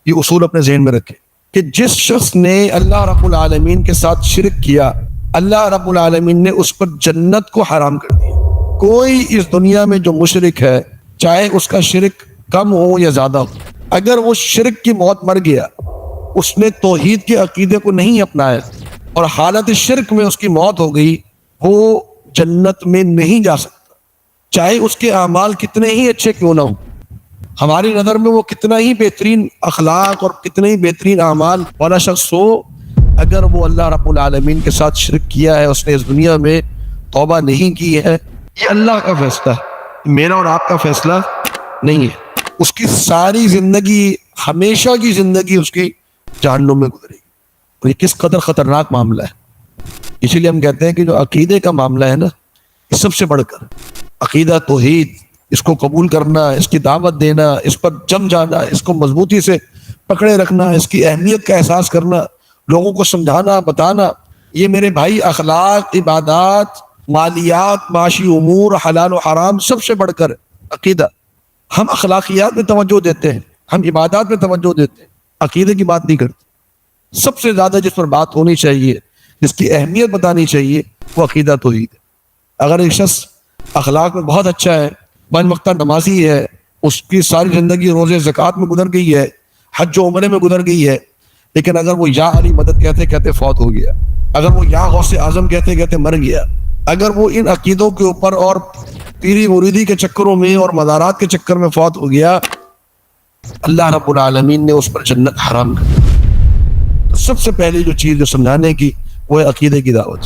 یہ اصول اپنے ذہن میں رکھیں کہ جس شخص نے اللہ رب العالمین کے ساتھ شرک کیا، اللہ رب العالمین نے اس پر جنت کو حرام کر دیا۔ کوئی اس دنیا میں جو مشرک ہے، چاہے اس کا شرک کم ہو یا زیادہ ہو، اگر وہ شرک کی موت مر گیا، اس نے توحید کے عقیدے کو نہیں اپنایا اور حالت شرک میں اس کی موت ہو گئی، وہ جنت میں نہیں جا سکتا، چاہے اس کے اعمال کتنے ہی اچھے کیوں نہ ہوں۔ ہماری نظر میں وہ کتنا ہی بہترین اخلاق اور کتنے ہی بہترین اعمال والا شخص ہو، اگر وہ اللہ رب العالمین کے ساتھ شرک کیا ہے، اس نے اس دنیا میں توبہ نہیں کی ہے، یہ اللہ کا فیصلہ ہے، میرا اور آپ کا فیصلہ نہیں ہے۔ اس کی ساری زندگی، ہمیشہ کی زندگی اس کی جہنم میں گزرے گی۔ اور یہ کس قدر خطرناک معاملہ ہے۔ اسی لیے ہم کہتے ہیں کہ جو عقیدے کا معاملہ ہے نا، اس سب سے بڑھ کر عقیدہ توحید، اس کو قبول کرنا، اس کی دعوت دینا، اس پر جم جانا، اس کو مضبوطی سے پکڑے رکھنا، اس کی اہمیت کا احساس کرنا، لوگوں کو سمجھانا، بتانا، یہ میرے بھائی اخلاق، عبادات، مالیات، معاشی امور، حلال و حرام، سب سے بڑھ کر عقیدہ۔ ہم اخلاقیات میں توجہ دیتے ہیں، ہم عبادات میں توجہ دیتے ہیں، عقیدے کی بات نہیں کرتے۔ سب سے زیادہ جس پر بات ہونی چاہیے، جس کی اہمیت بتانی چاہیے، وہ عقیدہ توحید ہے۔ اگر ایک شخص اخلاق میں بہت اچھا ہے، پانچ وقتہ نمازی ہے، اس کی ساری زندگی روزے زکوٰۃ میں گزر گئی ہے، حج و عمرے میں گزر گئی ہے، لیکن اگر وہ یا علی مدد کہتے کہتے فوت ہو گیا، اگر وہ یا غوث اعظم کہتے کہتے مر گیا، اگر وہ ان عقیدوں کے اوپر اور پیری مریدی کے چکروں میں اور مزارات کے چکر میں فوت ہو گیا، اللہ رب العالمین نے اس پر جنت حرام کر دی۔ سب سے پہلی جو چیز جو سمجھانے کی، وہ ہے عقیدے کی دعوت۔